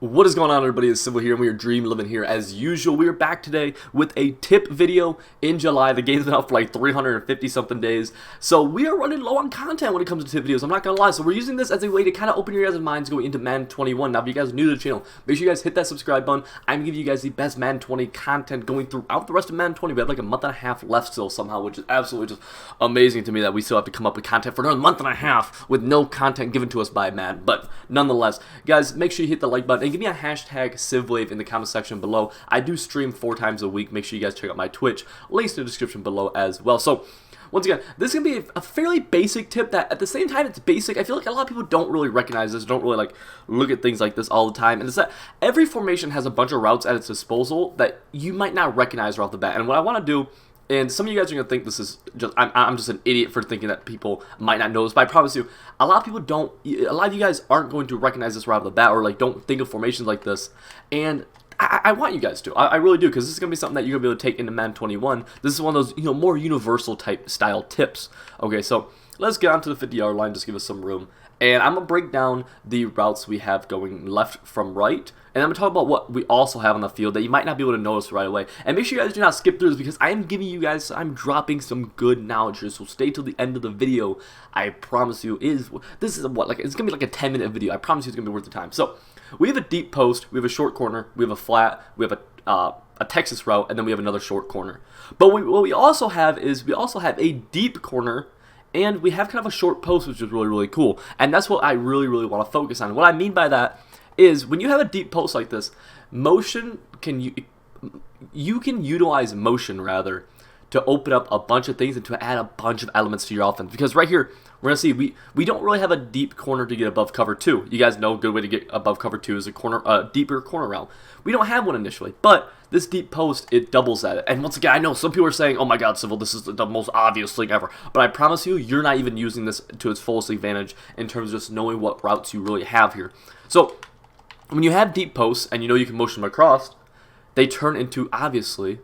What is going on, everybody? It's Civil here, and we are dream living here as usual. We are back today with a tip video in July. The game's been out for like 350 something days, so we are running low on content when it comes to tip videos. I'm not gonna lie, so we're using this as a way to kind of open your guys' minds going into Madden 21. Now, if you guys are new to the channel, make sure you guys hit that subscribe button. I'm giving you guys the best Madden 20 content going throughout the rest of Madden 20. We have like a month and a half left still somehow, which is absolutely just amazing to me that we still have to come up with content for another month and a half with no content given to us by Madden. But nonetheless, guys, make sure you hit the like button and give me a hashtag CivWave in the comment section below. I do stream 4 times a week. Make sure you guys check out my Twitch. Links in the description below as well. So, once again, this is going to be a fairly basic tip that at the same time it's basic. I feel like a lot of people don't really recognize this, don't really like look at things like this all the time. And it's that every formation has a bunch of routes at its disposal that you might not recognize right off the bat. And what I want to do, and some of you guys are going to think this is just, I'm just an idiot for thinking that people might not know this, but I promise you, a lot of people don't, a lot of you guys aren't going to recognize this right off the bat, or like don't think of formations like this, and I want you guys to, I really do, because this is going to be something that you're going to be able to take into Madden 21. This is one of those, more universal type style tips. Okay, so let's get on to the 50-yard line, just give us some room. And I'm going to break down the routes we have going left from right. And I'm going to talk about what we also have on the field that you might not be able to notice right away. And make sure you guys do not skip through this, because I am giving you guys, I'm dropping some good knowledge here. So stay till the end of the video. I promise you, this is what, like, it's going to be like a 10-minute video. I promise you it's going to be worth the time. So we have a deep post, we have a short corner, we have a flat, we have a Texas route, and then we have another short corner. But what we also have is we also have a deep corner, and we have kind of a short post, which is really, really cool. And that's what I really, really want to focus on. What I mean by that is when you have a deep post like this, motion you can utilize motion rather to open up a bunch of things and to add a bunch of elements to your offense. Because right here, we're going to see we don't really have a deep corner to get above cover 2. You guys know a good way to get above cover 2 is a deeper corner route. We don't have one initially, but this deep post, it doubles at it. And once again, I know some people are saying, oh my god, Civil, this is the most obvious thing ever. But I promise you, you're not even using this to its fullest advantage in terms of just knowing what routes you really have here. So, when you have deep posts and you know you can motion them across, they turn into, obviously,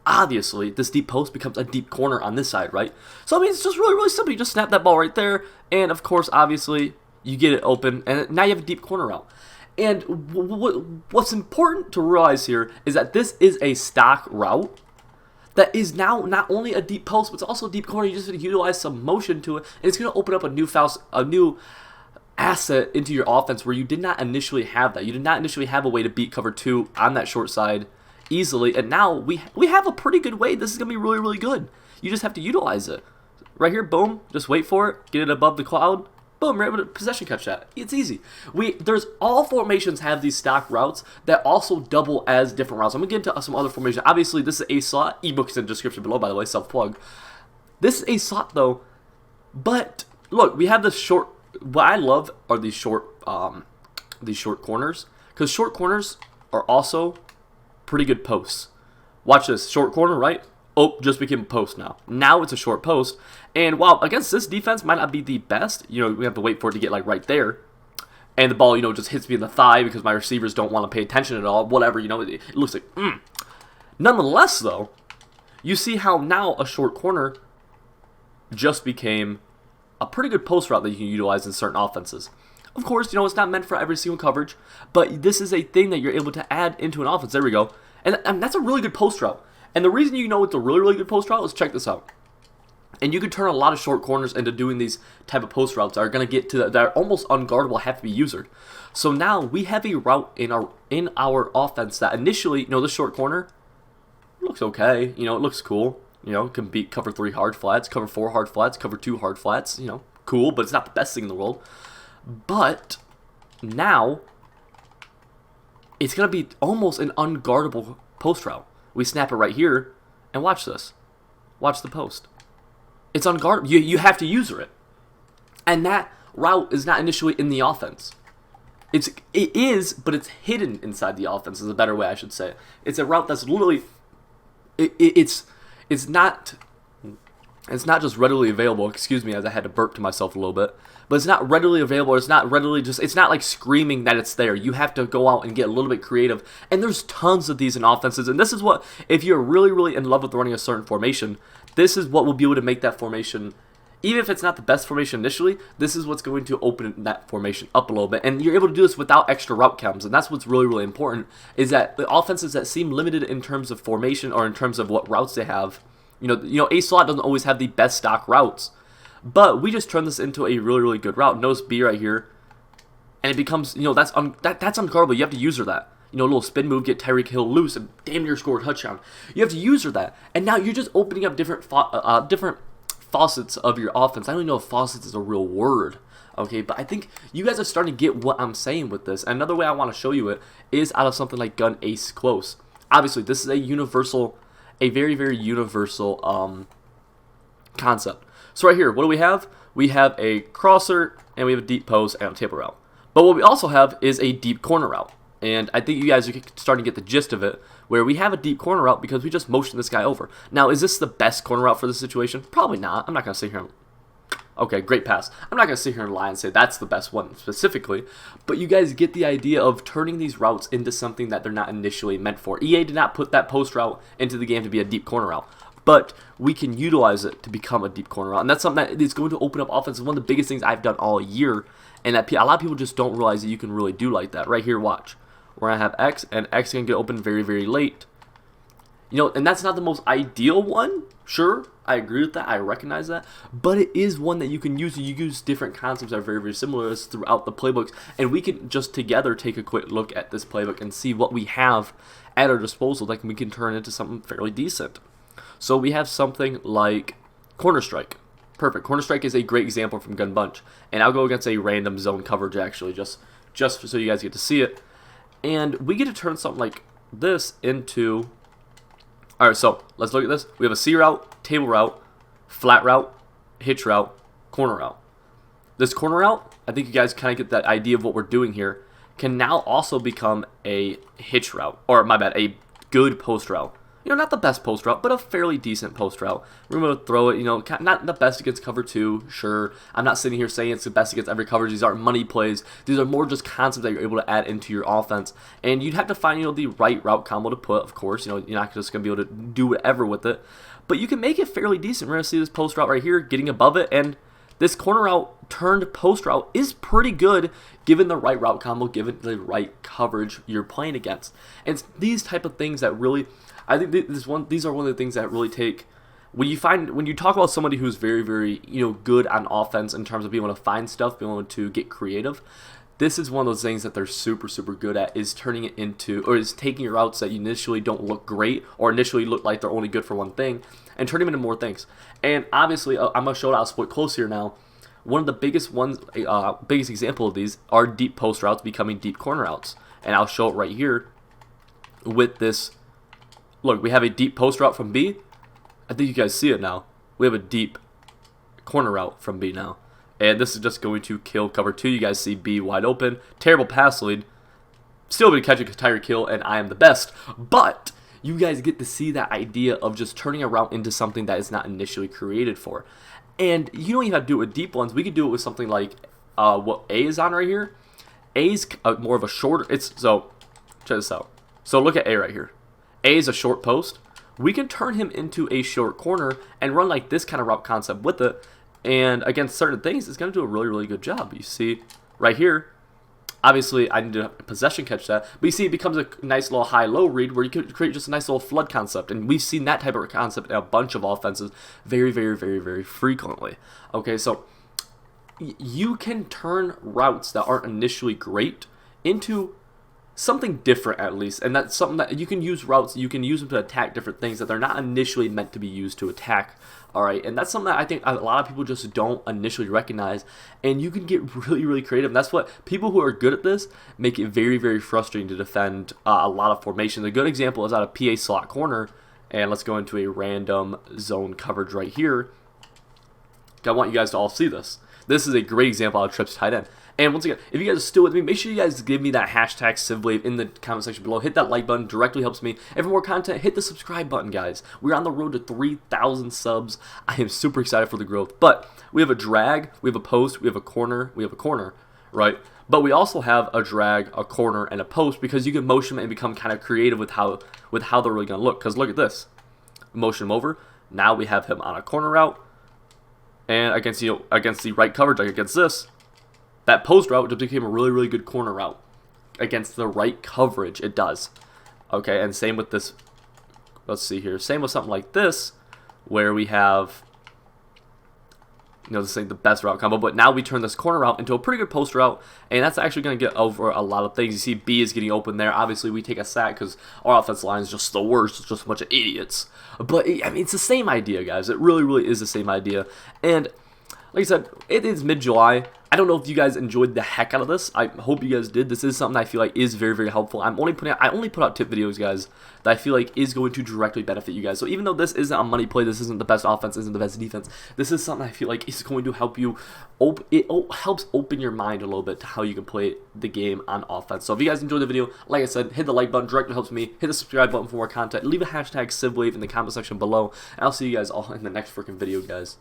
this deep post becomes a deep corner on this side, right? So, I mean, it's just really, really simple. You just snap that ball right there, and of course, obviously, you get it open, and now you have a deep corner route. And what's important to realize here is that this is a stock route that is now not only a deep post, but it's also a deep corner. You just need to utilize some motion to it, and it's going to open up a new asset into your offense where you did not initially have that. You did not initially have a way to beat cover 2 on that short side easily, and now we have a pretty good way. This is going to be really, really good. You just have to utilize it. Right here, boom, just wait for it, get it above the cloud, boom, right with a possession catch that. It's easy. There's all formations have these stock routes that also double as different routes. I'm going to get into some other formations. Obviously, this is a slot. Ebook's in the description below, by the way, self-plug. This is a slot, though, but look, we have this short. What I love are these short corners, because short corners are also pretty good posts. Watch this, short corner, right? Oh, just became a post now. Now it's a short post, and while against this defense might not be the best, we have to wait for it to get like right there, and the ball, just hits me in the thigh because my receivers don't want to pay attention at all. Whatever, it looks like. Nonetheless, though, you see how now a short corner just became a pretty good post route that you can utilize in certain offenses. Of course, it's not meant for every single coverage, but this is a thing that you're able to add into an offense. There we go. And that's a really good post route. And the reason you know it's a really, really good post route is check this out. And you can turn a lot of short corners into doing these type of post routes that are going to get to that are almost unguardable, have to be usered. So now we have a route in our offense that initially, this short corner looks okay. It looks cool. Can beat cover 3 hard flats, cover 4 hard flats, cover 2 hard flats, cool, but it's not the best thing in the world. But now it's going to be almost an unguardable post route. We snap it right here, and watch this. Watch the post. It's unguardable. You have to user it. And that route is not initially in the offense. It is, but it's hidden inside the offense is a better way I should say it. It's a route that's literally, it's not just readily available. Excuse me, as I had to burp to myself a little bit. But it's not readily available. It's not like screaming that it's there. You have to go out and get a little bit creative. And there's tons of these in offenses. And this is what, if you're really, really in love with running a certain formation, this is what will be able to make that formation even if it's not the best formation initially, this is what's going to open that formation up a little bit. And you're able to do this without extra route chems. And that's what's really, really important, is that the offenses that seem limited in terms of formation or in terms of what routes they have, you know, a slot doesn't always have the best stock routes. But we just turn this into a really, really good route. Notice B right here. And it becomes, you know, that's unguardable. You have to user that. You know, a little spin move, get Tyreek Hill loose, and damn near score a touchdown. You have to user that. And now you're just opening up different faucets of your offense. I don't even know if faucets is a real word, okay, but I think you guys are starting to get what I'm saying with this. And another way I want to show you it is out of something like gun ace close. Obviously, this is a very, very universal concept. So right here, what do we have? We have a crosser, and we have a deep post and a table route. But what we also have is a deep corner route. And I think you guys are starting to get the gist of it, where we have a deep corner route because we just motioned this guy over. Now, is this the best corner route for this situation? Probably not. I'm not going to sit here and... Okay, great pass. I'm not going to sit here and lie and say that's the best one specifically, but you guys get the idea of turning these routes into something that they're not initially meant for. EA did not put that post route into the game to be a deep corner route, but we can utilize it to become a deep corner route, and that's something that is going to open up offense. It's one of the biggest things I've done all year, and that a lot of people just don't realize that you can really do like that. Right here, watch. Where I have X, and X can get open very, very late. You know, and that's not the most ideal one. Sure, I agree with that. I recognize that. But it is one that you can use. You use different concepts that are very, very similar throughout the playbooks. And we can just together take a quick look at this playbook and see what we have at our disposal that we can turn into something fairly decent. So we have something like Corner Strike. Perfect. Corner Strike is a great example from Gun Bunch. And I'll go against a random zone coverage, actually, just so you guys get to see it. And we get to turn something like this into... Alright, so let's look at this. We have a C route, table route, flat route, hitch route, corner route. This corner route, I think you guys kind of get that idea of what we're doing here, can now also become a hitch route. Or, my bad, a good post route. You know, not the best post route, but a fairly decent post route. We're going to throw it, you know, not the best against cover 2, sure. I'm not sitting here saying it's the best against every coverage. These aren't money plays. These are more just concepts that you're able to add into your offense. And you'd have to find, you know, the right route combo to put, of course. You know, you're not just going to be able to do whatever with it. But you can make it fairly decent. We're going to see this post route right here getting above it. And this corner route turned post route is pretty good given the right route combo, given the right coverage you're playing against. And it's these type of things that really... I think these are one of the things that really take when you talk about somebody who's very, very, you know, good on offense in terms of being able to find stuff, being able to get creative. This is one of those things that they're super, super good at, is turning it into, or is taking routes that initially don't look great or initially look like they're only good for one thing and turning them into more things. And obviously, I'm gonna show it out split close here now. One of the biggest example of these are deep post routes becoming deep corner routes, and I'll show it right here with this. Look, we have a deep post route from B. I think you guys see it now. We have a deep corner route from B now. And this is just going to kill cover 2. You guys see B wide open. Terrible pass lead. Still able to catch a Tyreek Hill, and I am the best. But you guys get to see that idea of just turning a route into something that is not initially created for. And you don't even have to do it with deep ones. We could do it with something like what A is on right here. A is more of a shorter... So, check this out. So look at A right here. A is a short post. We can turn him into a short corner and run like this kind of route concept with it. And against certain things, it's going to do a really, really good job. You see right here, obviously I need to possession catch that. But you see it becomes a nice little high-low read where you could create just a nice little flood concept. And we've seen that type of concept in a bunch of offenses very, very, very, very frequently. Okay, so you can turn routes that aren't initially great into something different, at least, and that's something that you can use routes. You can use them to attack different things that they're not initially meant to be used to attack. All right, and that's something that I think a lot of people just don't initially recognize, and you can get really, really creative. And that's what people who are good at this make it very, very frustrating to defend a lot of formations. A good example is out of PA slot corner, and let's go into a random zone coverage right here. I want you guys to all see this. This is a great example out of trips tight end. And once again, if you guys are still with me, make sure you guys give me that hashtag CivWave in the comment section below. Hit that like button, directly helps me. And for more content, hit the subscribe button, guys. We're on the road to 3,000 subs. I am super excited for the growth. But we have a drag, we have a post, we have a corner, right? But we also have a drag, a corner, and a post because you can motion them and become kind of creative with how they're really going to look. Because look at this. Motion him over. Now we have him on a corner route. and against the right coverage, like against this, that post route just became a really, really good corner route. Against the right coverage, it does. Okay, and same with this. Let's see here. Same with something like this, where we have, this ain't the best route combo, but now we turn this corner route into a pretty good post route, and that's actually going to get over a lot of things. You see B is getting open there. Obviously, we take a sack because our offensive line is just the worst. It's just a bunch of idiots. But, I mean, it's the same idea, guys. It really, really is the same idea. And, like I said, it is mid-July. I don't know if you guys enjoyed the heck out of this. I hope you guys did. This is something I feel like is very, very helpful. I only put out tip videos, guys, that I feel like is going to directly benefit you guys. So even though this isn't a money play, this isn't the best offense, isn't the best defense, this is something I feel like is going to help you. It helps open your mind a little bit to how you can play the game on offense. So if you guys enjoyed the video, like I said, hit the like button, directly helps me. Hit the subscribe button for more content. Leave a hashtag CivWave in the comment section below. And I'll see you guys all in the next freaking video, guys.